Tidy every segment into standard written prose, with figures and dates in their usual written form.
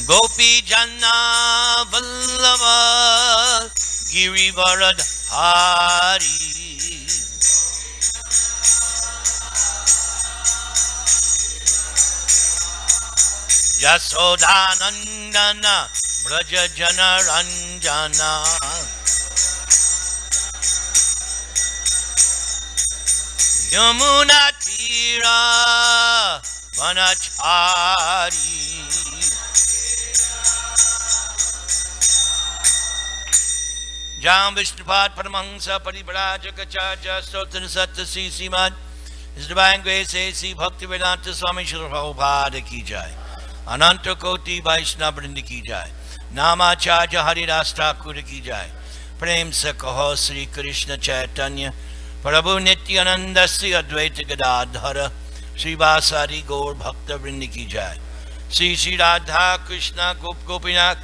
Gopi Janna Vallabha Girivaradhari Yasodanandana Braja Jana Ranjana Yamuna Tira Vanachari Jam Vishnupad Paramangsa Paribrajaka Chacha Sotan Satta Simad His Divine Grace A.C. Bhaktivedanta Swami Srila Prabhupada Ki Jai Ananta Koti Vaishnava Vrinda Ki Jai Namacharya Haridas Thakur Ki Jai Prem Se Kaho Sri Krishna Chaitanya Prabhu Nityananda Sri Advaita Gadadhara Sri Vasari Gaur Bhakta Vrinda Ki Jai Sri Sri Radha Krishna Gop Gopinath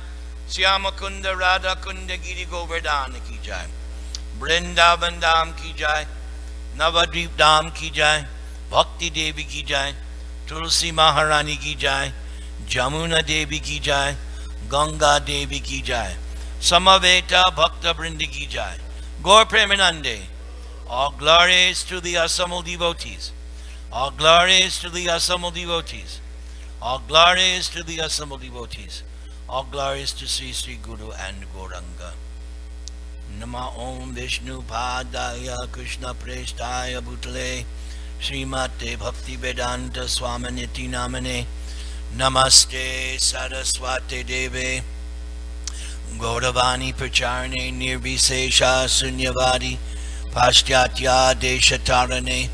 Syama Kunda Radha Kunda Giri Govardhana Ki Jai Vrindavan Dham Ki Jai Navadvip Dham Ki Jai Bhakti Devi Ki Jai Tulsi Maharani Ki Jai Jamuna Devi Ki Jai Ganga Devi Ki Jai Samaveta Bhakta Vrinda Ki Jai Gaur Premanande. All glories to the Asamal devotees. All glories to the Asamal devotees. All glories to the Asamal devotees. All glories to Sri Sri Guru and Gauranga. Nama Om Vishnu Padaya Krishna Preshtaya Bhutale Srimate Bhakti Vedanta Swaminiti Namane Namaste Saraswate Deve Gauravani Pracharne Nirvisesha Sunyavadi Pashyatya Deshatarane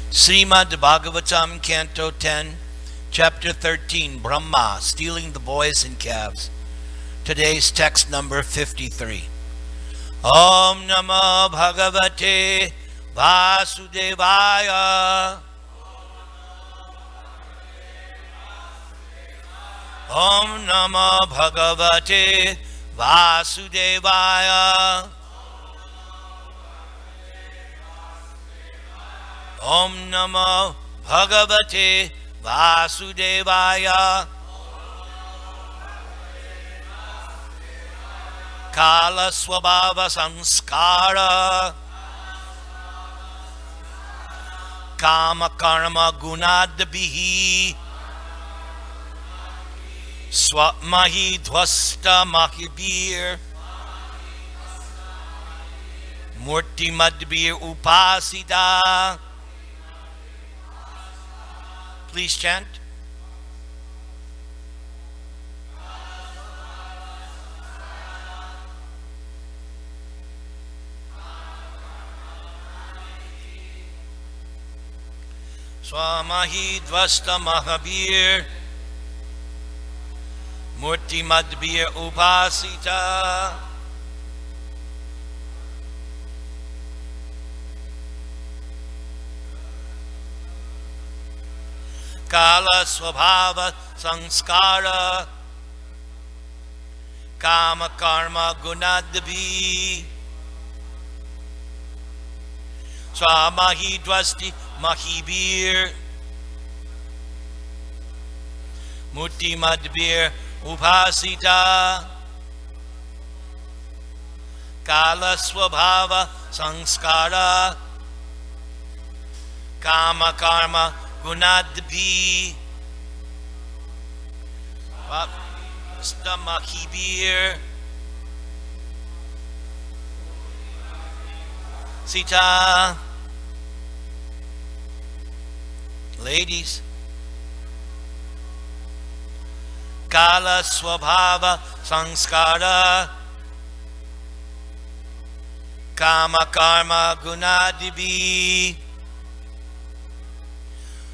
Srimad Bhagavatam Canto 10 Chapter 13 Brahma Stealing the Boys and Calves. Today's text number 53. Om Namo Bhagavate Vasudevaya Om Namo Bhagavate Vasudevaya Om Namo Bhagavate Vasudevaya Kala Swabhava Samskara Kama Karma Gunadabhihi Swamahi Dhwasta Mahibir Murti Madbir Upasita. Please chant. Swamahi Dvasta Mahabir Murti Madbir Upasita Kala Swabhava Sanskara Kama Karma Gunadabhi Swamahi Dvasti Mahibir Mutti Madbir Upasita Kala Swabhava Sanskara Kama Karma Gunadbhi Mahibir Sita. Ladies. Kala Swabhava Sanskara Kama Karma Gunadibhi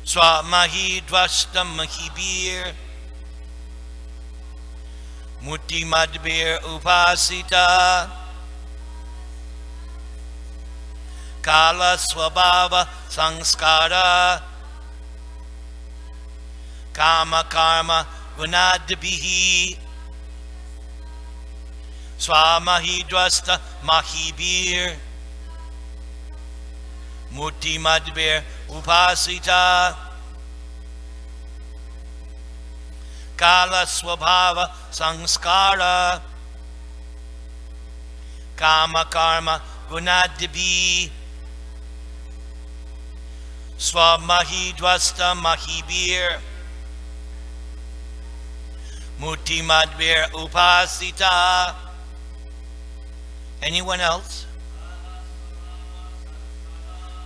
Swamahi Dvasta Mahibir Mutti Madbir Upasita Kala Swabhava Sanskara Kama Karma Gunadabhihi Swamahi Dvasta Mahibir Mutti Madbir Upasita Kala Swabhava Sanskara Kama Karma Gunadibi Swamahidvasta Mahibir Mutimadvir Upasita. Anyone else?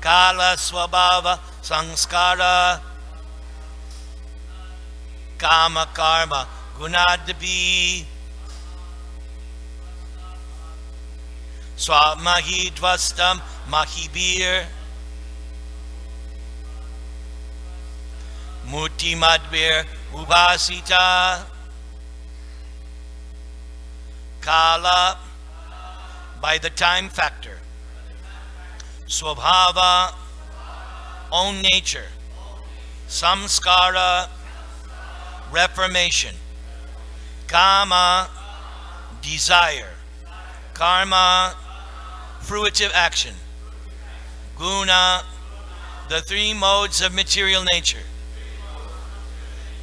Kala Swabhava Sanskara Kama Karma Gunadabi Swamahidvastam Mahibir Mutimadvir Ubhasita. Kala by the time factor. Swabhava, own nature. Samskara, reformation. Kama, desire. Karma, fruitive action. Guna, the three modes of material nature.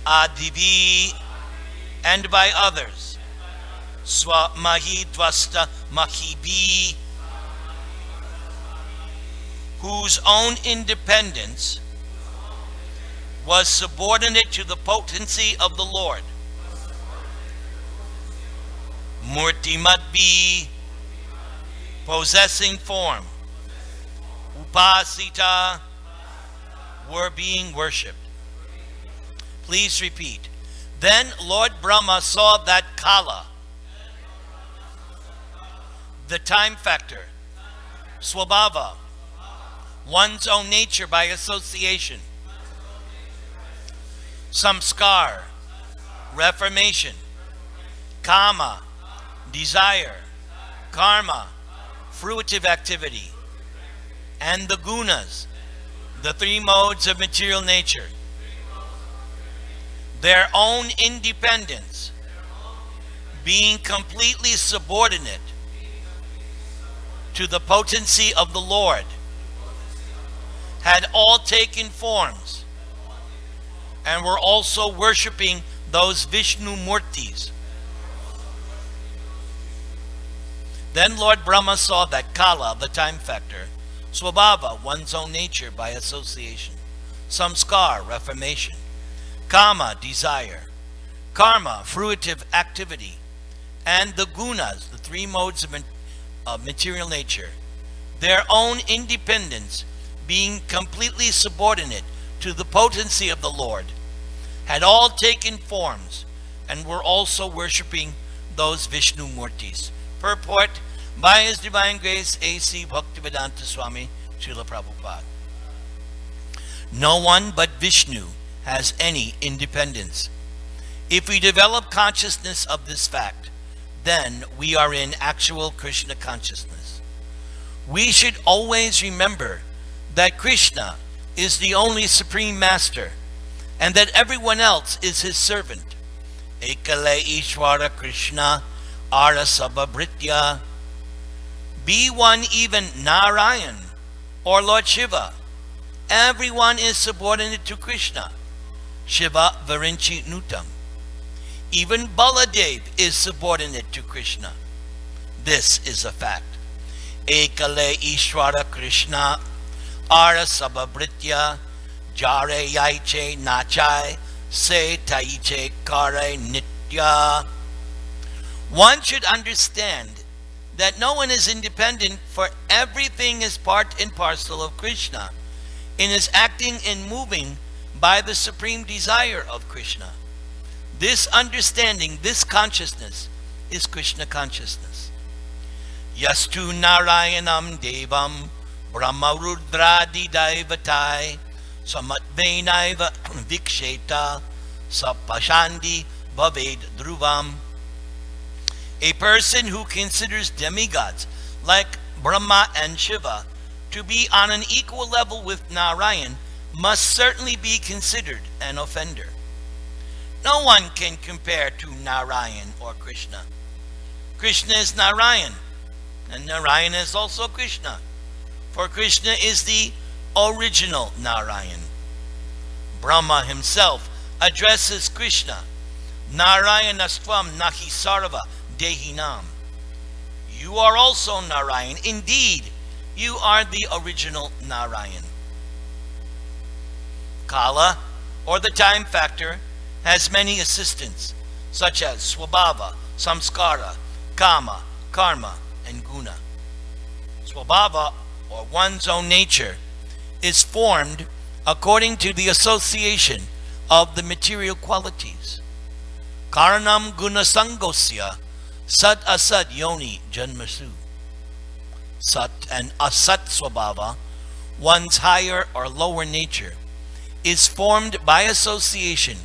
Adibi, and by others. Swamahidvasta Mahibi, whose own independence was subordinate to the potency of the Lord. Murtimadbi, possessing form. Upasita, were being worshipped. Please repeat. Then Lord Brahma saw that Kala, the time factor, Swabhava, one's own nature by association, Samskar, reformation, Kama, desire, Karma, fruitive activity, and the Gunas, the three modes of material nature, their own independence, being completely subordinate to the potency of the Lord, had all taken forms and were also worshipping those Vishnu Murtis. Then Lord Brahma saw that Kala, the time factor, Swabhava, one's own nature by association, Samskar, reformation, Kama, desire, Karma, fruitive activity, and the Gunas, the three modes of material nature, their own independence being completely subordinate to the potency of the Lord, had all taken forms and were also worshipping those Vishnu Murtis. Purport by His Divine Grace A.C. Bhaktivedanta Swami Srila Prabhupada. No one but Vishnu has any independence. If we develop consciousness of this fact, then we are in actual Krishna consciousness. We should always remember that Krishna is the only Supreme Master and that everyone else is his servant. Ekale Ishvara Krishna Ara Sabhabritya. Be one even Narayan or Lord Shiva. Everyone is subordinate to Krishna. Shiva Varinchi Nutam. Even Baladev is subordinate to Krishna. This is a fact. Ekale Ishvara Krishna Ara Sabhabritya Jare Yaiche Nachai Se Taiche Kare Nitya. One should understand that no one is independent, for everything is part and parcel of Krishna and is acting and moving by the supreme desire of Krishna. This understanding, this consciousness, is Krishna consciousness. Yastu Narayanam Devam Brahma Rudradi Daivatai Samatvenaiva Viksheta Sapashandi Bhaved Dhruvam. A person who considers demigods like Brahma and Shiva to be on an equal level with Narayan must certainly be considered an offender. No one can compare to Narayan or Krishna. Krishna is Narayan, and Narayan is also Krishna, for Krishna is the original Narayan. Brahma himself addresses Krishna Narayanastvam nahi sarva dehinam. You are also Narayan. Indeed, you are the original Narayan. Kala, or the time factor, has many assistants, such as Swabhava, Samskara, Kama, Karma, and Guna. Swabhava, or one's own nature, is formed according to the association of the material qualities. Karanam guna sangosya sat asat yoni janmasu. Sat and asat swabhava, one's higher or lower nature, is formed by association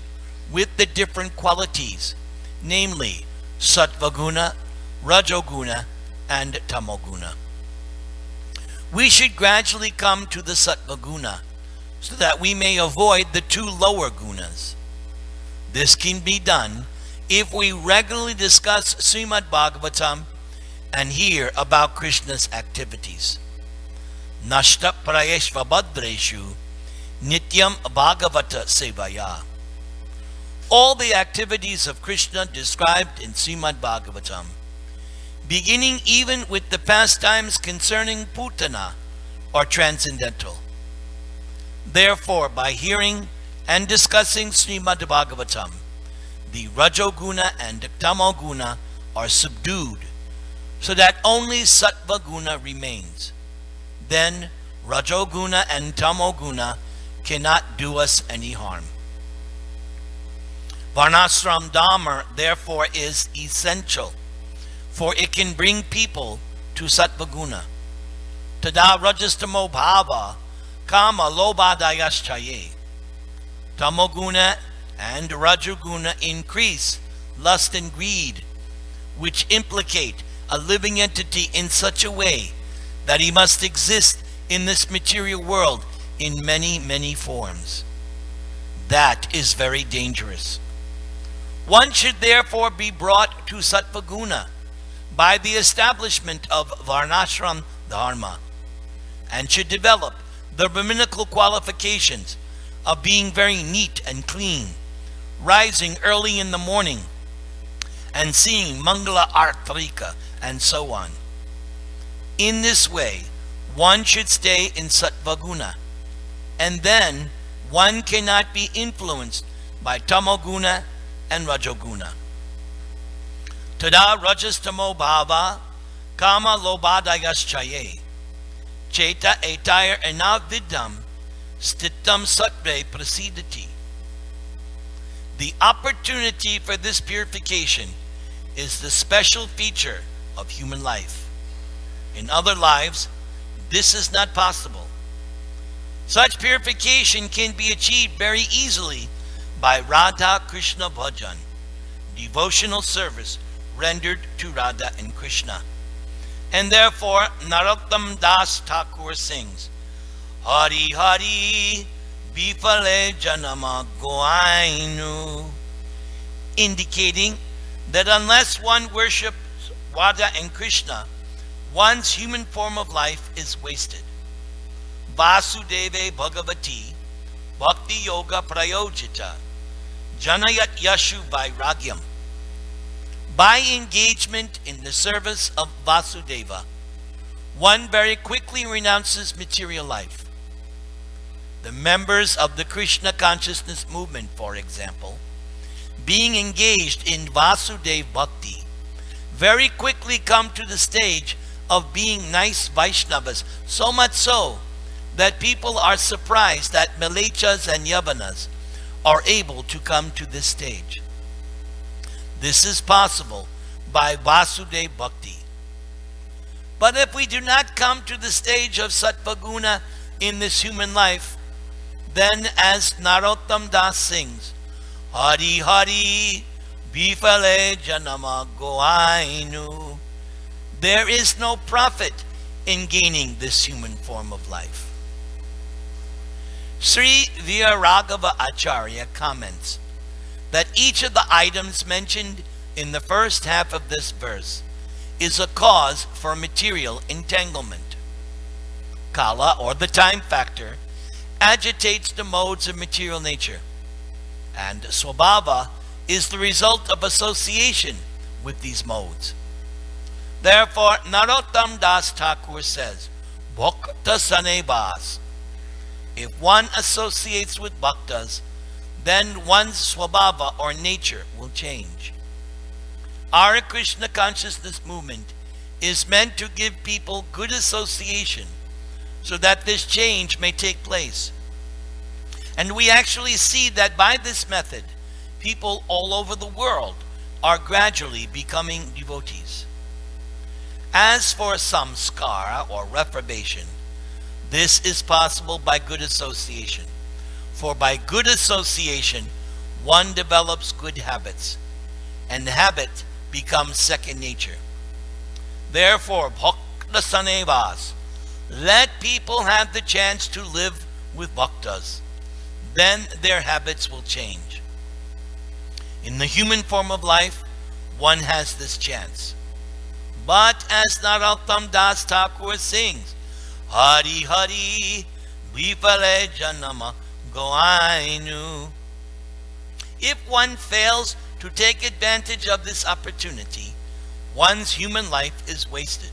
with the different qualities, namely sattvaguna, rajoguna, and tamoguna. We should gradually come to the sattvaguna so that we may avoid the two lower gunas. This can be done if we regularly discuss Srimad Bhagavatam and hear about Krishna's activities. Nashta prayeshva badreshu nityam bhagavata sevaya. All the activities of Krishna described in Srimad Bhagavatam, beginning even with the pastimes concerning Putana, or transcendental. Therefore, by hearing and discussing Srimad Bhagavatam, the Rajoguna and Tamoguna are subdued, so that only Sattvaguna remains. Then Rajoguna and Tamoguna cannot do us any harm. Varnashram Dharma, therefore, is essential, for it can bring people to Sattvaguna. Tada Rajastamo Bhava Kama Lobhadayaschaye. Tamoguna and Rajoguna increase lust and greed, which implicate a living entity in such a way that he must exist in this material world in many, many forms. That is very dangerous. One should therefore be brought to Sattvaguna by the establishment of Varnashram Dharma, and should develop the Brahminical qualifications of being very neat and clean, rising early in the morning, and seeing Mangala Artrika, and so on. In this way, one should stay in Sattvaguna, and then one cannot be influenced by Tamoguna and Rajoguna. Tada Rajastamo Bhava Kama Lobhadayaschaye Cheta Etayar Enavidam Stitam Sattve Prasidati. The opportunity for this purification is the special feature of human life. In other lives, this is not possible. Such purification can be achieved very easily by Radha Krishna Bhajan, devotional service rendered to Radha and Krishna. And therefore, Narottam Das Thakur sings, Hari Hari Bifale Janama Goainu, indicating that unless one worships Radha and Krishna, one's human form of life is wasted. Vasudeve Bhagavati Bhakti Yoga Prayojita Janayat Yashu Vairagyam. By engagement in the service of Vasudeva, one very quickly renounces material life. The members of the Krishna consciousness movement, for example, being engaged in Vasudeva Bhakti, very quickly come to the stage of being nice Vaishnavas, so much so that people are surprised that Malechas and Yavanas are able to come to this stage. This is possible by Vasudeva Bhakti. But if we do not come to the stage of Sattvaguna in this human life, then as Narottam Das sings, Hari Hari Bifale Janama Goainu, there is no profit in gaining this human form of life. Sri Viraraghava Acharya comments that each of the items mentioned in the first half of this verse is a cause for material entanglement. Kala, or the time factor, agitates the modes of material nature, and Swabhava is the result of association with these modes. Therefore, Narottam Das Thakur says, Bhakta Sanebas. If one associates with bhaktas, then one's swabhava or nature will change. Our Krishna consciousness movement is meant to give people good association so that this change may take place. And we actually see that by this method, people all over the world are gradually becoming devotees. As for samskara or reprobation, this is possible by good association. For by good association, one develops good habits, and habit becomes second nature. Therefore, bhakta sanevas, let people have the chance to live with bhaktas. Then their habits will change. In the human form of life, one has this chance. But as Narottam Das Thakur sings, Hari Hari Vipale Janama Goainu. If one fails to take advantage of this opportunity, one's human life is wasted.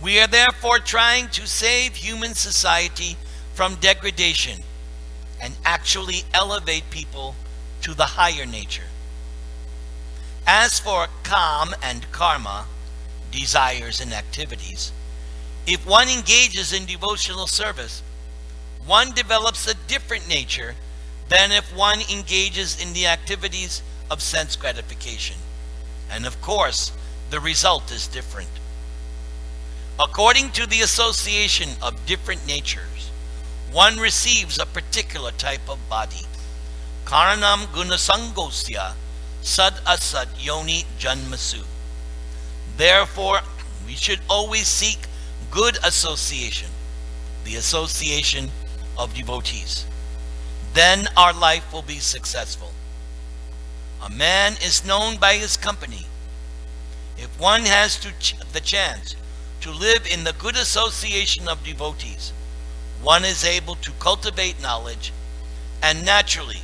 We are therefore trying to save human society from degradation and actually elevate people to the higher nature. As for kam and karma, desires and activities, if one engages in devotional service, one develops a different nature than if one engages in the activities of sense gratification. And of course, the result is different. According to the association of different natures, one receives a particular type of body. Karanam gunasangosya sad asad yoni janmasu. Therefore, we should always seek good association, the association of devotees. Then our life will be successful. A man is known by his company. If one has the chance to live in the good association of devotees, one is able to cultivate knowledge, and naturally,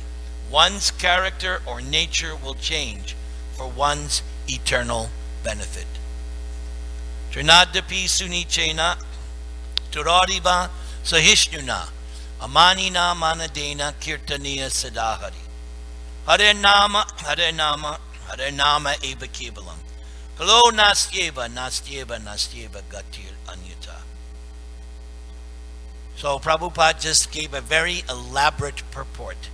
one's character or nature will change for one's eternal benefit. Trinadapi sunichena turariva sahishnuna amanina manadena kirtaniya sadahari. Hare nama, Hare nama, Hare nama eva kevalam. Kalo nastyeva, nastyeva, nastyeva gatir anyata. So Prabhupada just gave a very elaborate purport,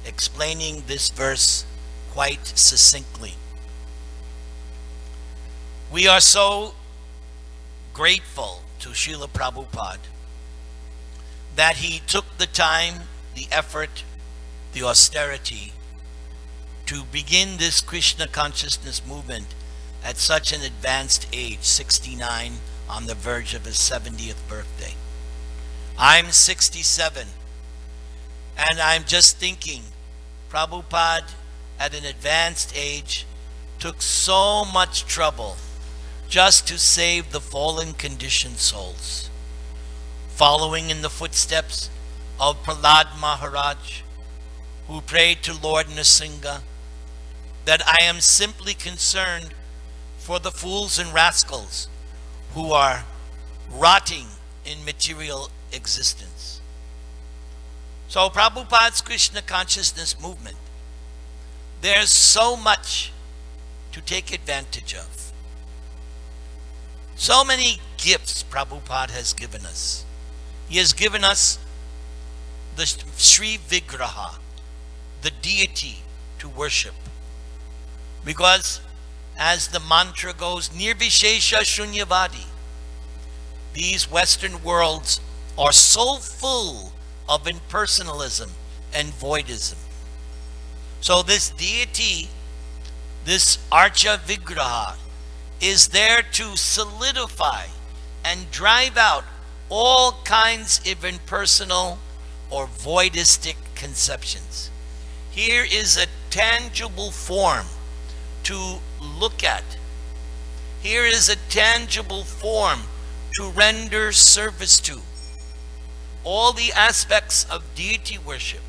explaining this verse quite succinctly. We are so grateful to Srila Prabhupada that he took the time, the effort, the austerity to begin this Krishna consciousness movement at such an advanced age, 69, on the verge of his 70th birthday. I'm 67, and I'm just thinking, Prabhupada at an advanced age took so much trouble just to save the fallen conditioned souls, following in the footsteps of Prahlad Maharaj, who prayed to Lord Nrsimha that I am simply concerned for the fools and rascals who are rotting in material existence. So Prabhupada's Krishna consciousness movement, there's so much to take advantage of. So many gifts Prabhupada has given us. He has given us the Sri Vigraha, the deity to worship. Because as the mantra goes, Nirvishesha Shunyavadi, these Western worlds are so full of impersonalism and voidism. So this deity, this Archa Vigraha, is there to solidify and drive out all kinds of impersonal or voidistic conceptions. Here is a tangible form to look at. Here is a tangible form to render service to. All the aspects of deity worship,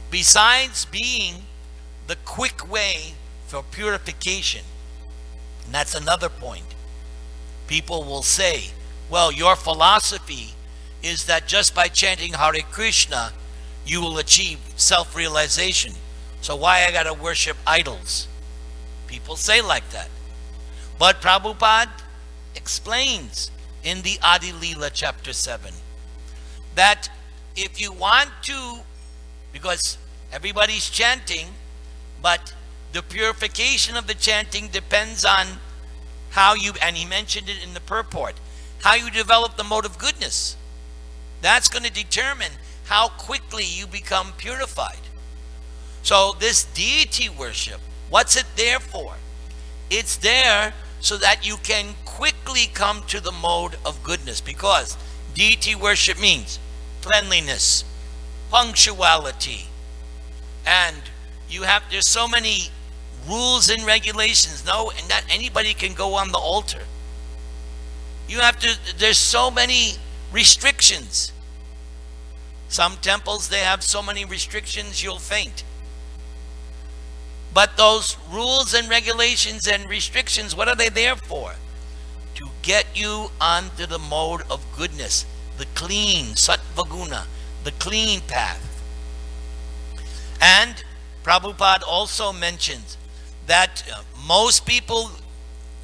besides being the quick way for purification. And that's another point. People will say, well, your philosophy is that just by chanting Hare Krishna, you will achieve self-realization. So why I gotta worship idols? People say like that. But Prabhupada explains in the Adi Leela chapter 7 that if you want to, because everybody's chanting, but the purification of the chanting depends on how you, and he mentioned it in the purport, how you develop the mode of goodness. That's going to determine how quickly you become purified. So this deity worship, what's it there for? It's there so that you can quickly come to the mode of goodness, because deity worship means cleanliness, punctuality, and there's so many rules and regulations. No, and not anybody can go on the altar. There's so many restrictions. Some temples, they have so many restrictions you'll faint. But those rules and regulations and restrictions, what are they there for? To get you onto the mode of goodness, the clean, sattvaguna, the clean path. And Prabhupada also mentions that most people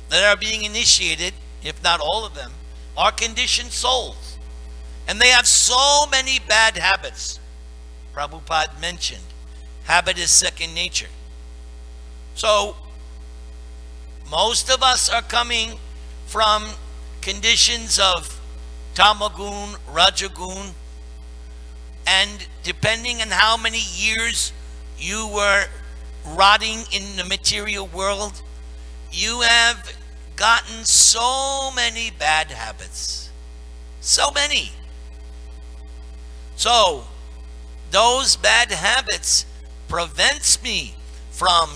that are being initiated, if not all of them, are conditioned souls. And they have so many bad habits. Prabhupada mentioned, habit is second nature. So, most of us are coming from conditions of tamagun, rajagun, and depending on how many years you were rotting in the material world, you have gotten so many bad habits. So many. So, those bad habits prevents me from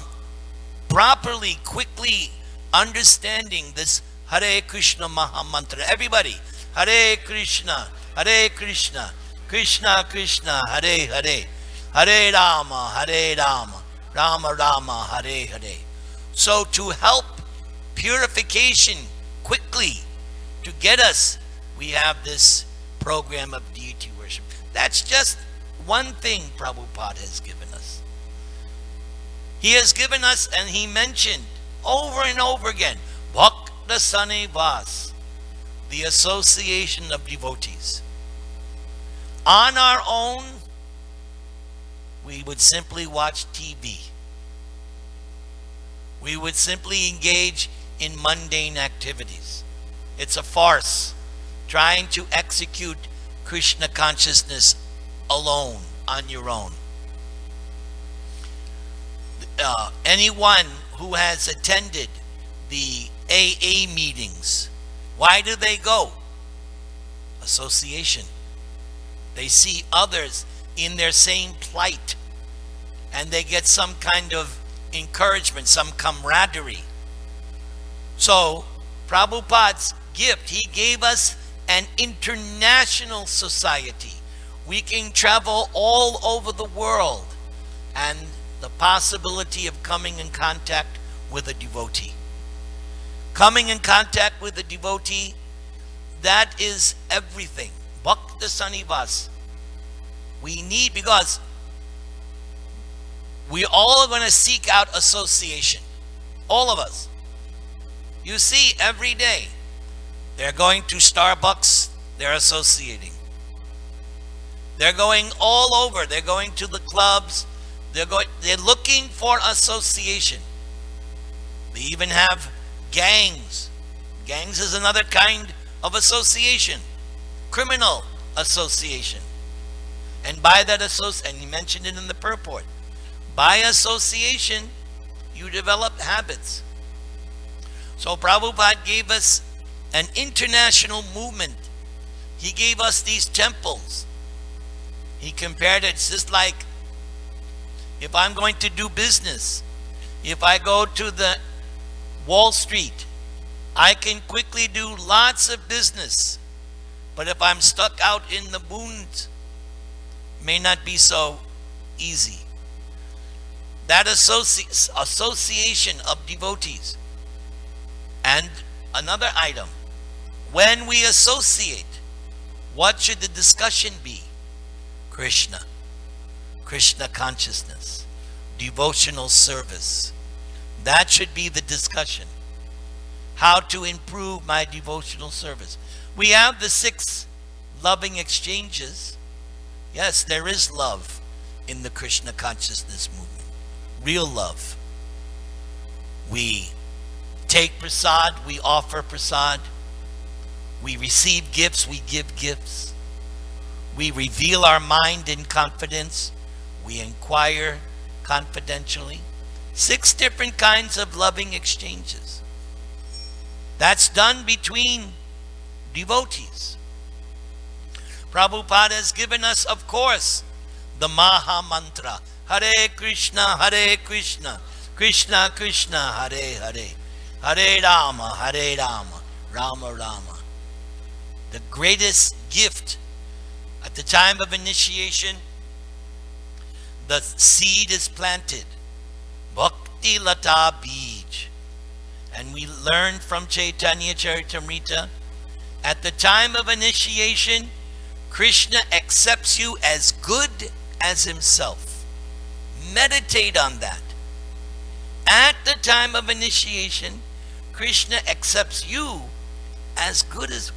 properly, quickly understanding this Hare Krishna Maha Mantra. Everybody, Hare Krishna, Krishna Krishna, Hare Hare, Hare Rama, Rama Rama, Hare Hare. So to help purification quickly, to get us, we have this program of deity worship. That's just one thing Prabhupada has given us. He has given us, and he mentioned over and over again, Bhakta Sanivas, the association of devotees. On our own, we would simply watch TV. We would simply engage in mundane activities. It's a farce, trying to execute Krishna consciousness alone, on your own. Anyone who has attended the AA meetings, why do they go? Association. They see others in their same plight, and they get some kind of encouragement, some camaraderie. So, Prabhupada's gift, he gave us an international society. We can travel all over the world, and the possibility of coming in contact with a devotee. Coming in contact with a devotee, that is everything. Bhakta Sanivas. We need, because we all are going to seek out association. All of us. You see, every day, they're going to Starbucks, they're associating. They're going all over. They're going to the clubs. They're looking for association. They even have gangs. Gangs is another kind of association. Criminal association. And by that and he mentioned it in the purport, by association, you develop habits. So Prabhupada gave us an international movement. He gave us these temples. He compared it, it's just like if I'm going to do business, if I go to the Wall Street, I can quickly do lots of business. But if I'm stuck out in the boons, it may not be so easy. that association of devotees. And another item, when we associate, what should the discussion be? Krishna consciousness, devotional service. That should be the discussion. How to improve my devotional service. We have the 6 loving exchanges. Yes, there is love in the Krishna consciousness movement. Real love. We take prasad, we offer prasad. We receive gifts, we give gifts. We reveal our mind in confidence. We inquire confidentially. 6 different kinds of loving exchanges. That's done between devotees. Prabhupada has given us, of course, the Maha Mantra. Hare Krishna, Krishna Krishna, Hare Hare, Hare Rama, Rama Rama. The greatest gift at the time of initiation, the seed is planted. Bhakti Lata Bij. And we learn from Chaitanya Charitamrita, at the time of initiation, Krishna accepts you as good as himself. Meditate on that. At the time of initiation, Krishna accepts you as good as...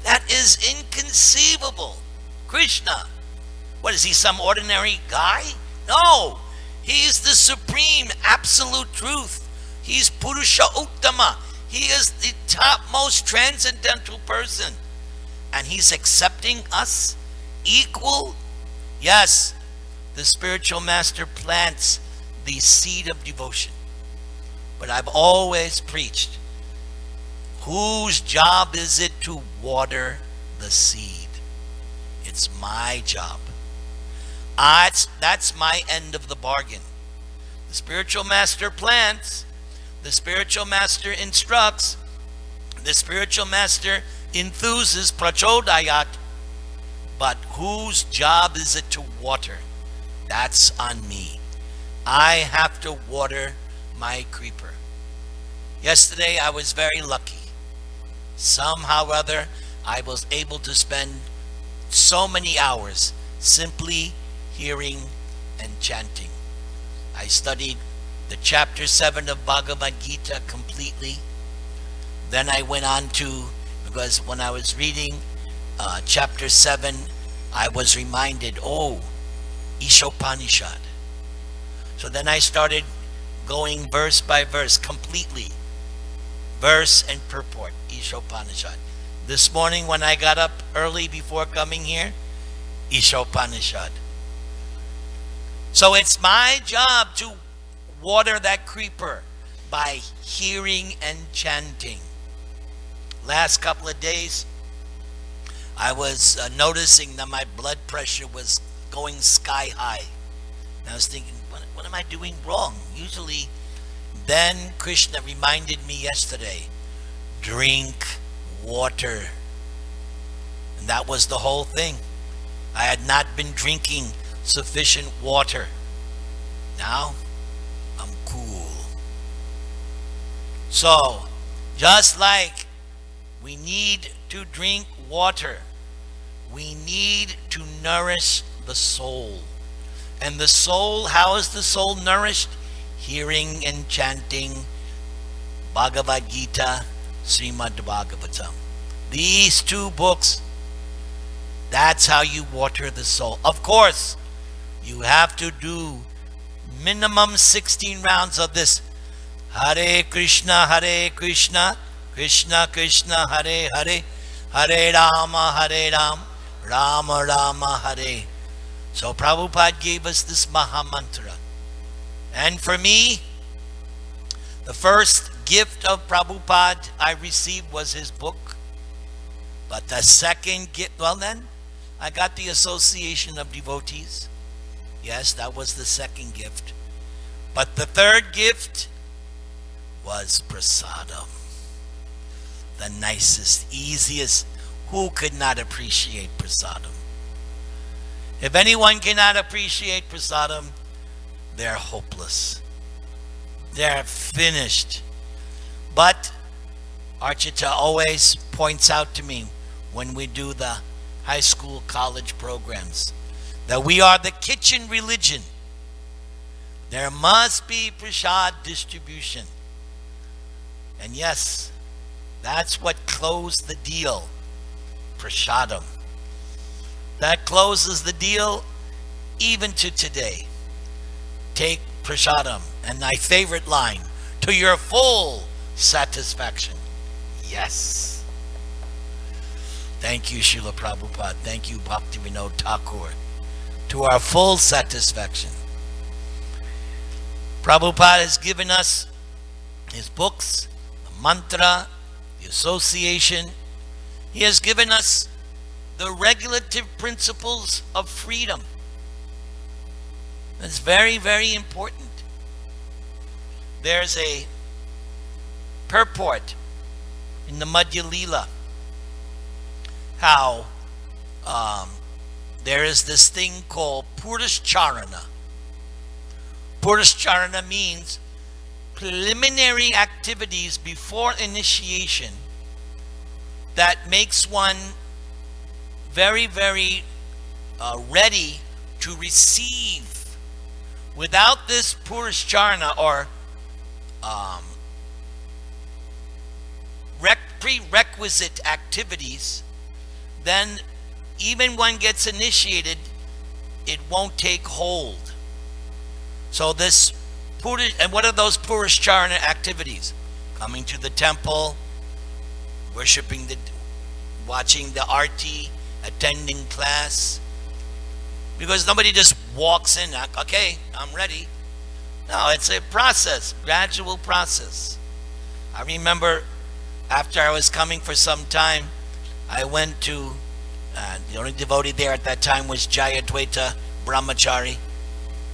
That is inconceivable. Krishna, what is he, some ordinary guy? No, he is the supreme absolute truth. He's Purusha Uttama. He is the topmost transcendental person. And he's accepting us equal. Yes, the spiritual master plants the seed of devotion. But I've always preached, whose job is it to water the seed? It's my job. That's my end of the bargain. The spiritual master plants, the spiritual master instructs, the spiritual master enthuses, prachodayat, but whose job is it to water? That's on me. I have to water my creeper. Yesterday I was very lucky. Somehow or other, I was able to spend so many hours simply hearing and chanting. I studied the chapter 7 of Bhagavad Gita completely. Then I went on to, because when I was reading chapter 7, I was reminded, Ishopanishad. So then I started going verse by verse completely. Verse and purport, Ishopanishad. This morning when I got up early before coming here, Ishopanishad. So it's my job to water that creeper by hearing and chanting. Last couple of days, I was noticing that my blood pressure was going sky high. And I was thinking, what am I doing wrong? Usually, then Krishna reminded me yesterday, drink water. And that was the whole thing. I had not been drinking sufficient water. Now, I'm cool. So, just like we need to drink water, we need to nourish the soul. And the soul, how is the soul nourished? Hearing and chanting Bhagavad Gita, Srimad Bhagavatam. These 2 books, that's how you water the soul. Of course, you have to do minimum 16 rounds of this. Hare Krishna, Krishna Krishna, Hare Hare, Hare Rama, Rama Rama, Hare. So Prabhupada gave us this Maha Mantra. And for me, the first gift of Prabhupada I received was his book. But the second gift, well then, I got the Association of Devotees. Yes, that was the second gift. But the third gift was prasadam. The nicest, easiest. Who could not appreciate prasadam? If anyone cannot appreciate prasadam, they're hopeless. They're finished. But Archita always points out to me when we do the high school, college programs that we are the kitchen religion. There must be prasad distribution. And yes, that's what closed the deal. Prasadam. That closes the deal even to today. Take prasadam. And my favorite line, to your full satisfaction. Yes. Thank you, Srila Prabhupada. Thank you, Bhaktivinoda Thakur. To our full satisfaction. Prabhupada has given us his books, the mantra, the association. He has given us the regulative principles of freedom. That's very, very important. There's a purport in the Madhya Lila how there is this thing called Purashcharana. Purashcharana means preliminary activities before initiation that makes one very, very ready to receive. Without this Purashcharana or prerequisite activities, then even one gets initiated, it won't take hold. So this and what are those Purashcharana activities? Coming to the temple, worshiping watching the arti, attending class. Because nobody just walks in, okay, I'm ready. No, it's a process, gradual process. I remember after I was coming for some time, I went to, the only devotee there at that time was Jayadvaita Brahmachari.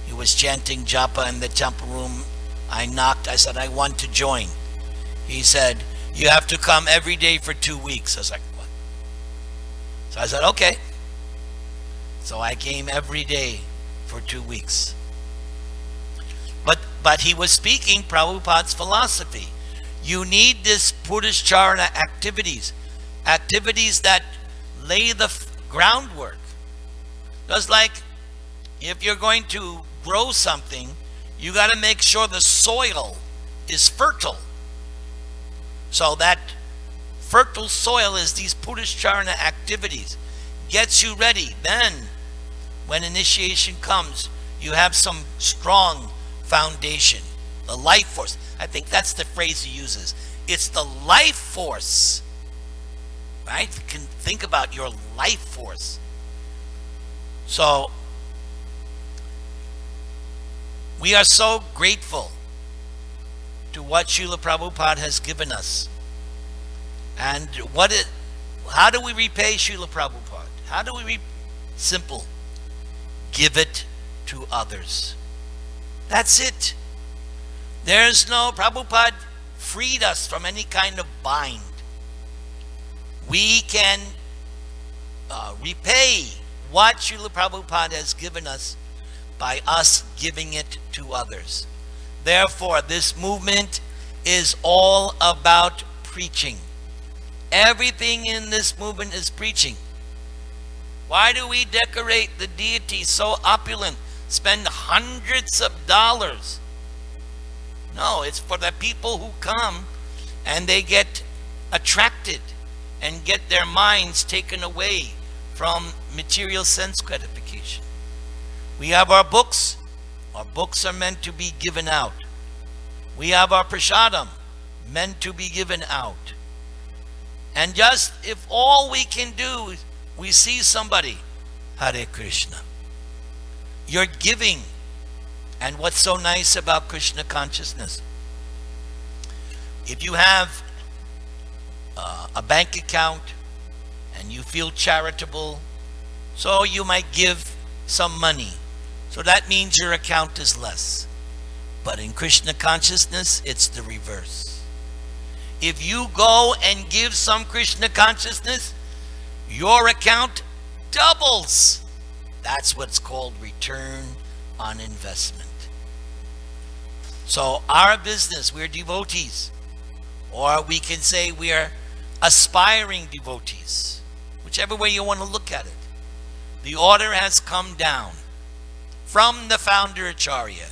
He was chanting japa in the temple room. I knocked, I said, I want to join. He said, you have to come every day for 2 weeks. I was like, what? So I said, okay. So I came every day for 2 weeks. But he was speaking Prabhupada's philosophy. You need this Purashcharana activities that lay the groundwork. Just like if you're going to grow something, you got to make sure the soil is fertile. So that fertile soil is these Purashcharana activities. Gets you ready. Then, when initiation comes, you have some strong foundation. The life force. I think that's the phrase he uses. It's the life force. Right? You can think about your life force. So, we are so grateful to what Srila Prabhupada has given us. And how do we repay Srila Prabhupada? How do we simple? Give it to others. That's it. There's no, Prabhupada freed us from any kind of bind. We can repay what Srila Prabhupada has given us by us giving it to others. Therefore, this movement is all about preaching. Everything in this movement is preaching. Why do we decorate the deity so opulent? Spend hundreds of dollars? No, it's for the people who come and they get attracted and get their minds taken away from material sense gratification. We have our books. Our books are meant to be given out. We have our prasadam, meant to be given out. And just if all we can do is we see somebody, Hare Krishna. You're giving. And what's so nice about Krishna consciousness? If you have a bank account and you feel charitable, so you might give some money. So that means your account is less. But in Krishna consciousness, it's the reverse. If you go and give some Krishna consciousness, your account doubles. That's what's called return on investment. So our business, we're devotees. Or we can say we're aspiring devotees. Whichever way you want to look at it. The order has come down from the founder Acharya.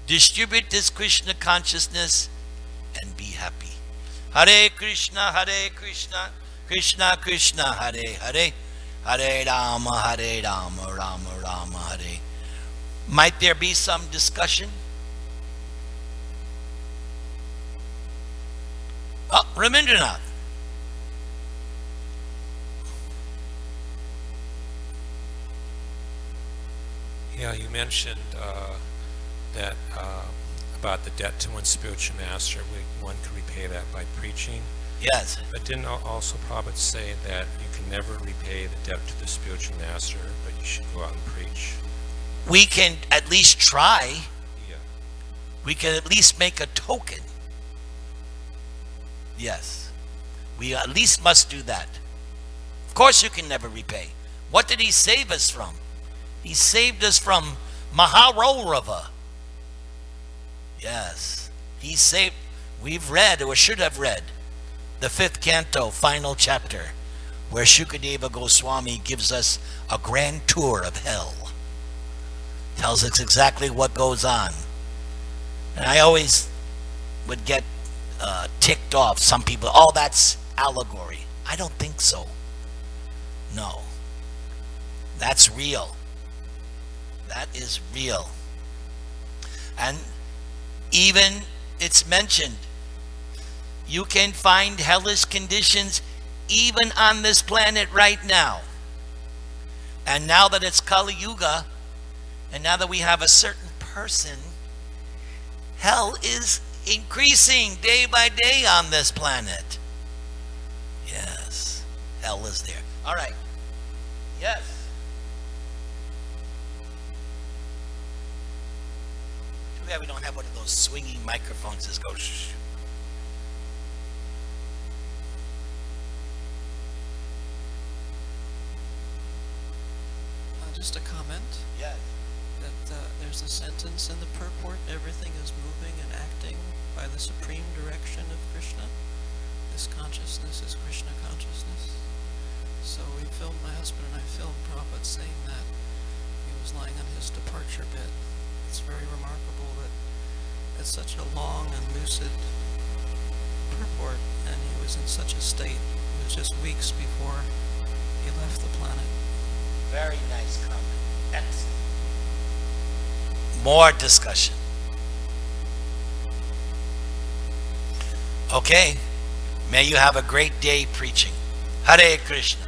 Distribute this Krishna consciousness and be happy. Hare Krishna, Krishna Krishna, Hare Hare, Hare Rama, Rama Rama, Hare. Might there be some discussion? Oh, Ramindranath. Yeah, you mentioned that about the debt to one's spiritual master. One could repay that by preaching. Yes. But didn't also Prabhupada say that you can never repay the debt to the spiritual master, but you should go out and preach? We can at least try. Yeah. We can at least make a token. Yes. We at least must do that. Of course you can never repay. What did he save us from? He saved us from Maharorava. Yes. He saved, we've read, or should have read, the 5th canto, final chapter, where Shukadeva Goswami gives us a grand tour of hell. Tells us exactly what goes on. And I always would get ticked off. Some people, oh, that's allegory. I don't think so. No. That's real. That is real. And even it's mentioned, you can find hellish conditions even on this planet right now. And now that it's Kali Yuga, and now that we have a certain person, hell is increasing day by day on this planet. Yes, hell is there. All right. Yes. Too bad we don't have one of those swinging microphones that goes shh. Just a comment. Yes. That there's a sentence in the purport, everything is moving and acting by the supreme direction of Krishna. This consciousness is Krishna consciousness. So my husband and I filmed Prabhupada saying that. He was lying on his departure bed. It's very remarkable that it's such a long and lucid purport, and he was in such a state. It was just weeks before he left the planet. Very nice comment. Excellent. More discussion. Okay. May you have a great day preaching. Hare Krishna.